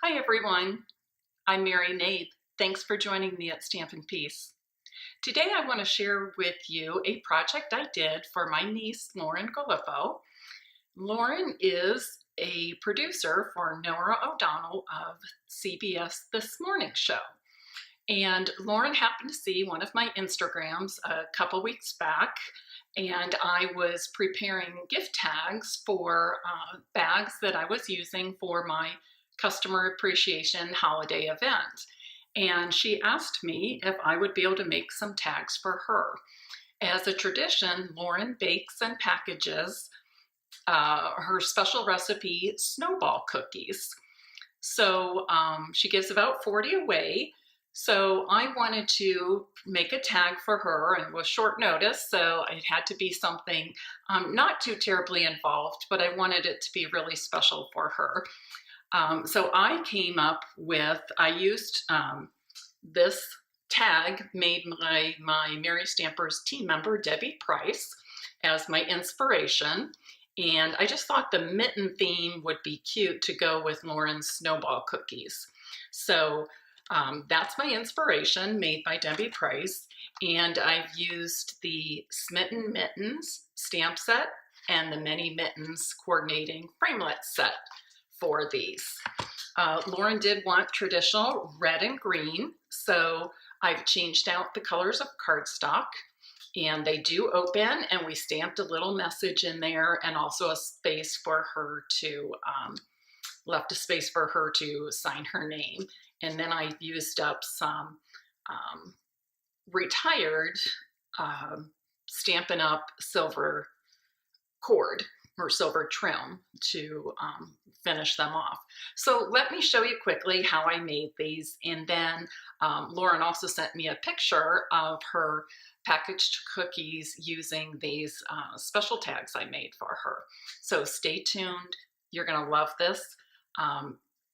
Hi everyone, I'm Mary Nabe. Thanks for joining me at Stampin' Peace. Today I want to share with you a project I did for my niece, Lauren Gallipo. Lauren is a producer for Nora O'Donnell of CBS This Morning Show. And Lauren happened to see one of my Instagrams a couple weeks back, and I was preparing gift tags for bags that I was using for my customer appreciation holiday event. And she asked me if I would be able to make some tags for her. As a tradition, Lauren bakes and packages her special recipe snowball cookies. So she gives about 40 away. So I wanted to make a tag for her, and it was short notice, so it had to be something not too terribly involved, but I wanted it to be really special for her. So I came up with, I used this tag made by my Mary Stampers team member, Debbie Price, as my inspiration. And I just thought the mitten theme would be cute to go with Lauren's snowball cookies. So that's my inspiration, made by Debbie Price. And I've used the Smitten Mittens stamp set and the Many Mittens coordinating framelit set for these. Lauren did want traditional red and green, so I've changed out the colors of cardstock, and they do open, and we stamped a little message in there, and also a space for her to, left a space for her to sign her name. And then I used up some retired Stampin' Up! Silver cord or silver trim to finish them off. So let me show you quickly how I made these, and then Lauren also sent me a picture of her packaged cookies using these special tags I made for her. So stay tuned, you're gonna love this.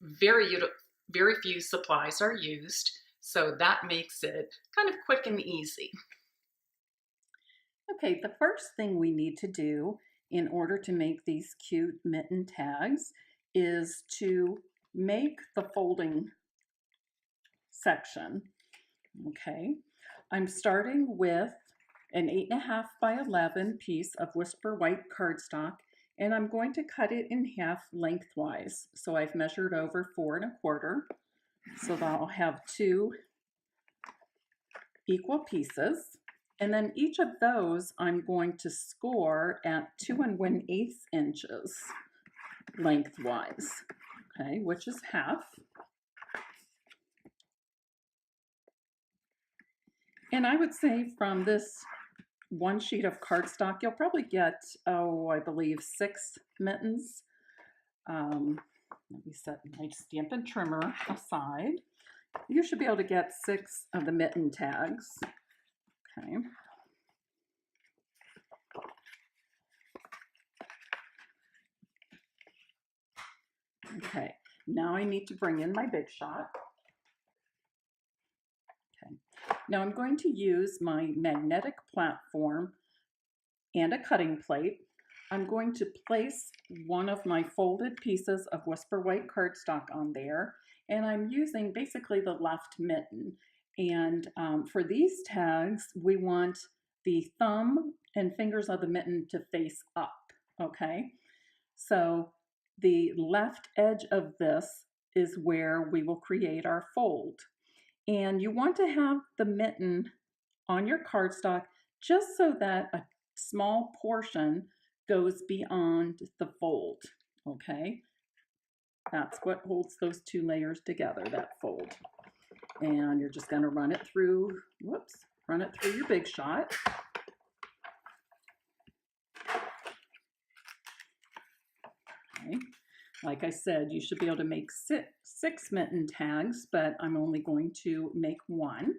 Very few supplies are used, so that makes it kind of quick and easy. Okay, the first thing we need to do in order to make these cute mitten tags is to make the folding section. Okay, I'm starting with an 8.5 by 11 piece of Whisper White cardstock, and I'm going to cut it in half lengthwise. So I've measured over 4 1/4, so that I'll have 2 equal pieces. And then each of those I'm going to score at 2 1/8 inches lengthwise, okay, which is half. And I would say from this one sheet of cardstock, you'll probably get, I believe 6 mittens. Let me set my Stampin' trimmer aside. You should be able to get 6 of the mitten tags. Okay. Okay, now I need to bring in my Big Shot. Okay, now I'm going to use my magnetic platform and a cutting plate. I'm going to place one of my folded pieces of Whisper White cardstock on there, and I'm using basically the left mitten. And for these tags, we want the thumb and fingers of the mitten to face up, okay? So the left edge of this is where we will create our fold. And you want to have the mitten on your cardstock just so that a small portion goes beyond the fold, okay? That's what holds those 2 layers together, that fold. And you're just gonna run it through, run it through your Big Shot. Okay. Like I said, you should be able to make 6 mitten tags, but I'm only going to make 1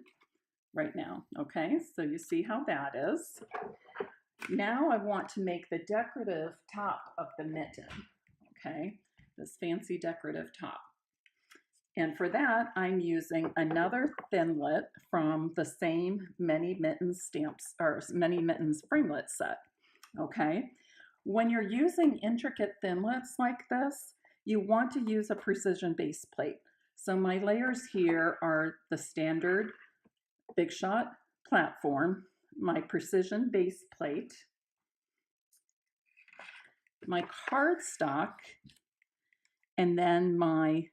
right now, okay? So you see how that is. Now I want to make the decorative top of the mitten, okay? This fancy decorative top. And for that, I'm using another Thinlit from the same Many Mittens stamps, or Many Mittens framelit set, okay? When you're using intricate Thinlits like this, you want to use a precision base plate. So my layers here are the standard Big Shot platform, my precision base plate, my cardstock, and then my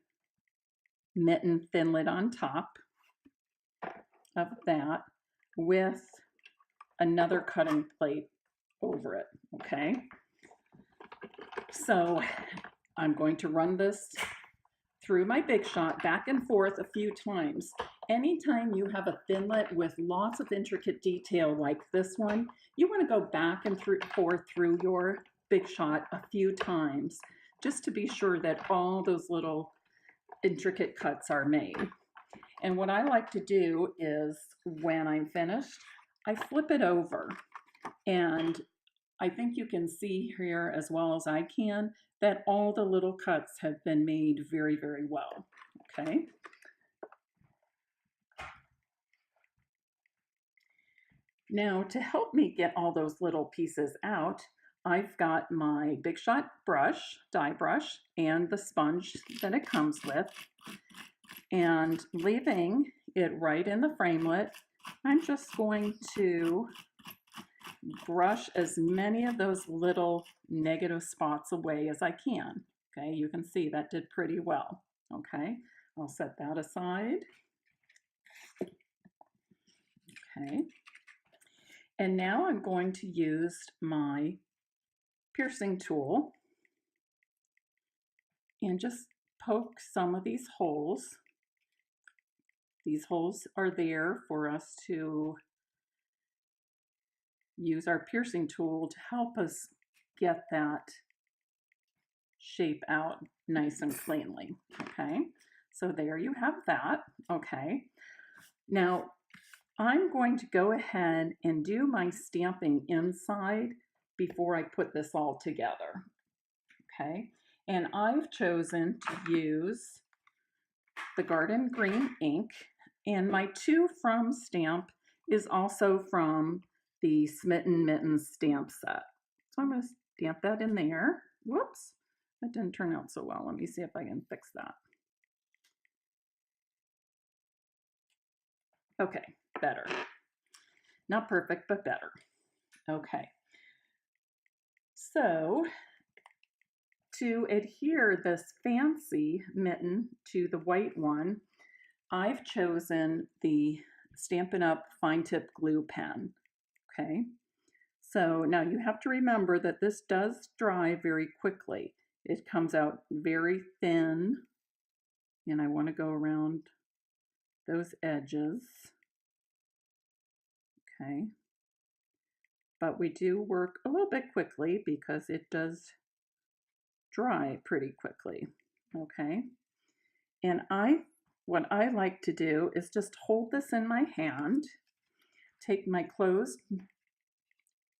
mitten thinlet on top of that with another cutting plate over it, okay? So I'm going to run this through my Big Shot back and forth a few times. Anytime you have a thinlet with lots of intricate detail like this one, you want to go back and forth through your Big Shot a few times just to be sure that all those little intricate cuts are made. And what I like to do is when I'm finished, I flip it over, and I think you can see here as well as I can that all the little cuts have been made very, very well, okay? Now, to help me get all those little pieces out, I've got my Big Shot brush, die brush, and the sponge that it comes with. And leaving it right in the framelit, I'm just going to brush as many of those little negative spots away as I can. Okay, you can see that did pretty well. Okay, I'll set that aside. Okay, and now I'm going to use my piercing tool and just poke some of these holes. These holes are there for us to use our piercing tool to help us get that shape out nice and cleanly. Okay, so there you have that. Okay, now I'm going to go ahead and do my stamping inside before I put this all together. Okay, and I've chosen to use the Garden Green ink, and my 2 from stamp is also from the Smitten Mitten stamp set. So I'm going to stamp that in there. Whoops, that didn't turn out so well. Let me see if I can fix that. Okay, better. Not perfect, but better. Okay. So to adhere this fancy mitten to the white one, I've chosen the Stampin' Up! Fine Tip Glue Pen. Okay. So now you have to remember that this does dry very quickly. It comes out very thin, and I want to go around those edges. Okay. But we do work a little bit quickly because it does dry pretty quickly. Okay. And what I like to do is just hold this in my hand, take my closed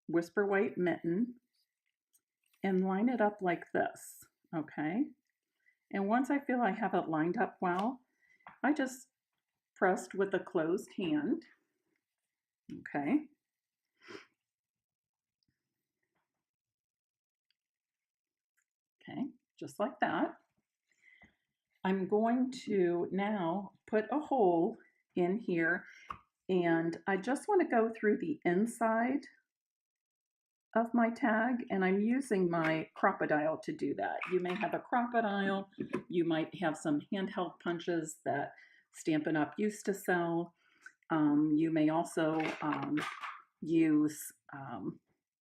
Whisper White mitten and line it up like this. Okay. And once I feel I have it lined up well, I just pressed with a closed hand. Okay. Okay, just like that. I'm going to now put a hole in here, and I just want to go through the inside of my tag, and I'm using my crocodile to do that. You may have a crocodile, you might have some handheld punches that Stampin' Up! Used to sell. You may also use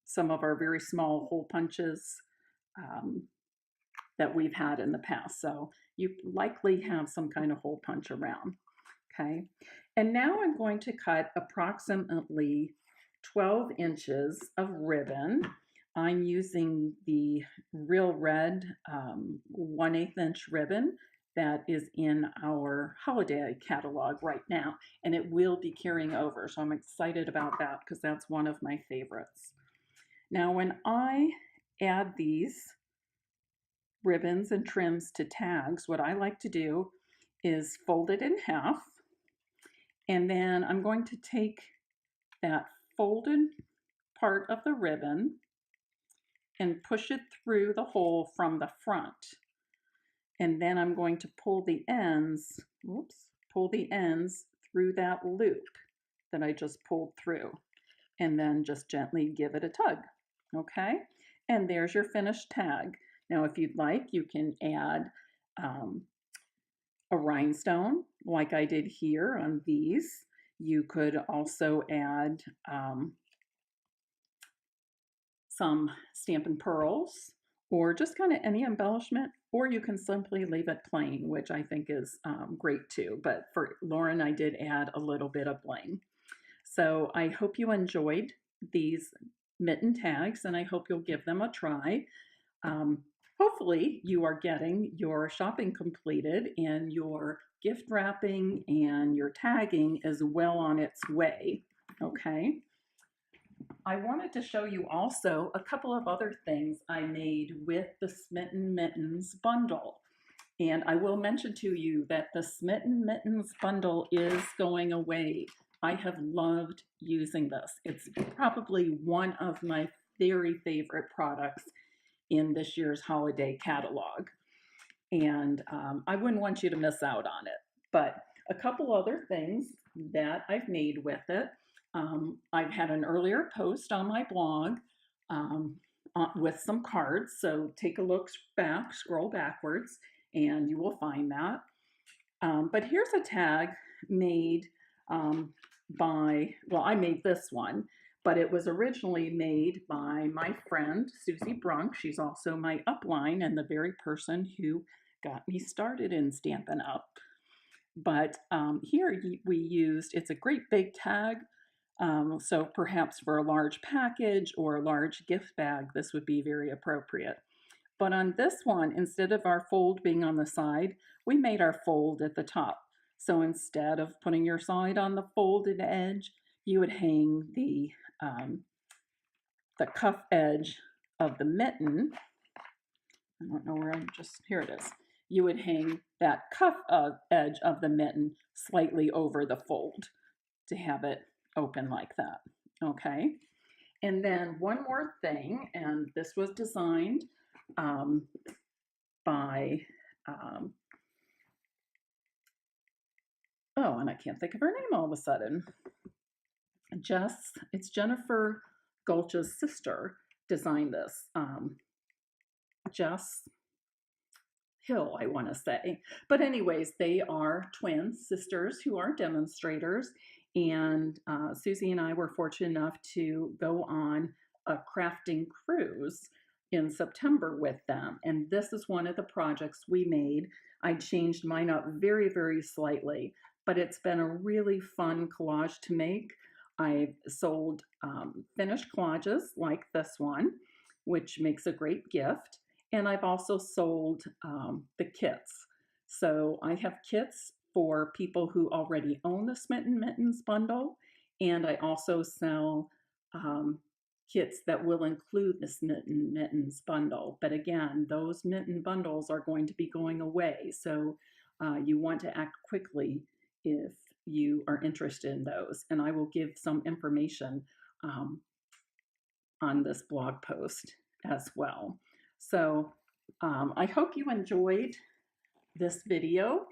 some of our very small hole punches that we've had in the past. So you likely have some kind of hole punch around. Okay, and now I'm going to cut approximately 12 inches of ribbon. I'm using the Real Red 1/8 inch ribbon that is in our holiday catalog right now, and it will be carrying over. So I'm excited about that because that's one of my favorites. Now, when I add these ribbons and trims to tags, what I like to do is fold it in half, and then I'm going to take that folded part of the ribbon and push it through the hole from the front. and then I'm going to pull the ends, pull the ends through that loop that I just pulled through, and then just gently give it a tug, okay? And there's your finished tag. Now, if you'd like, you can add a rhinestone like I did here on these. You could also add some Stampin' Pearls, or just kind of any embellishment, or you can simply leave it plain, which I think is great too. But for Lauren, I did add a little bit of bling. So I hope you enjoyed these mitten tags, and I hope you'll give them a try. Hopefully you are getting your shopping completed and your gift wrapping and your tagging is well on its way, okay? I wanted to show you also a couple of other things I made with the Smitten Mittens bundle. And I will mention to you that the Smitten Mittens bundle is going away. I have loved using this. It's probably one of my very favorite products in this year's holiday catalog. And I wouldn't want you to miss out on it. But a couple other things that I've made with it. I've had an earlier post on my blog with some cards. So take a look back, scroll backwards, and you will find that. But here's a tag made well, I made this one, but it was originally made by my friend, Susie Brunk. She's also my upline and the very person who got me started in Stampin' Up. But here we used, it's a great big tag, so perhaps for a large package or a large gift bag, this would be very appropriate. But on this one, instead of our fold being on the side, we made our fold at the top. So instead of putting your side on the folded edge, you would hang the cuff edge of the mitten. I don't know where here it is. You would hang that cuff edge of the mitten slightly over the fold to have it open like that, okay? And then one more thing, and this was designed by, oh, and I can't think of her name all of a sudden. It's Jennifer Gulch's sister designed this. Jess Hill, I want to say. But anyways, they are twin sisters who are demonstrators. And Susie and I were fortunate enough to go on a crafting cruise in September with them. And this is one of the projects we made. I changed mine up very, very slightly, but it's been a really fun collage to make. I've sold finished collages like this one, which makes a great gift. And I've also sold the kits. So I have kits for people who already own the Smitten Mittens bundle, and I also sell kits that will include the Smitten Mittens bundle. But again, those mitten bundles are going to be going away, so you want to act quickly if you are interested in those. And I will give some information on this blog post as well. So I hope you enjoyed this video.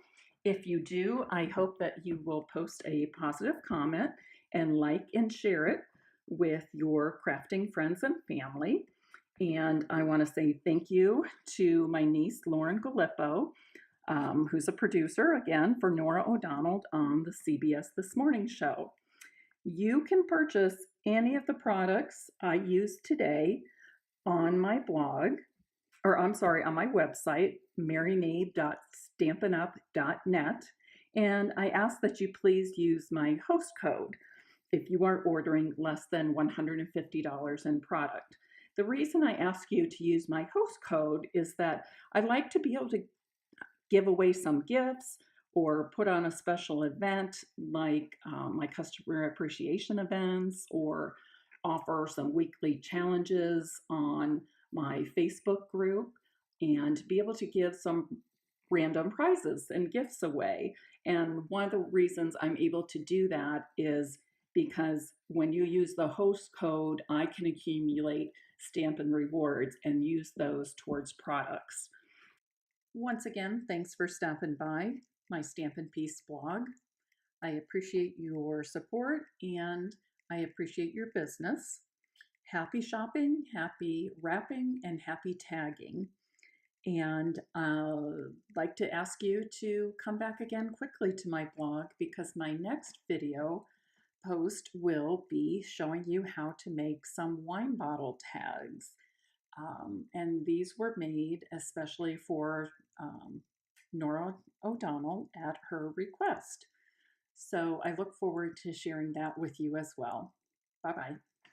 If you do, I hope that you will post a positive comment and like and share it with your crafting friends and family. And I want to say thank you to my niece, Lauren Galippo, who's a producer, again, for Nora O'Donnell on the CBS This Morning show. You can purchase any of the products I used today on my blog, or I'm sorry, on my website, marynade.stampinup.net. And I ask that you please use my host code if you are ordering less than $150 in product. The reason I ask you to use my host code is that I like to be able to give away some gifts or put on a special event like my customer appreciation events, or offer some weekly challenges on my Facebook group, and be able to give some random prizes and gifts away. And one of the reasons I'm able to do that is because when you use the host code, I can accumulate Stampin' rewards and use those towards products. Once again, thanks for stopping by my Stampin' Piece blog. I appreciate your support and I appreciate your business. Happy shopping, happy wrapping, and happy tagging. And I'd like to ask you to come back again quickly to my blog because my next video post will be showing you how to make some wine bottle tags. And these were made especially for Nora O'Donnell at her request. So I look forward to sharing that with you as well. Bye bye.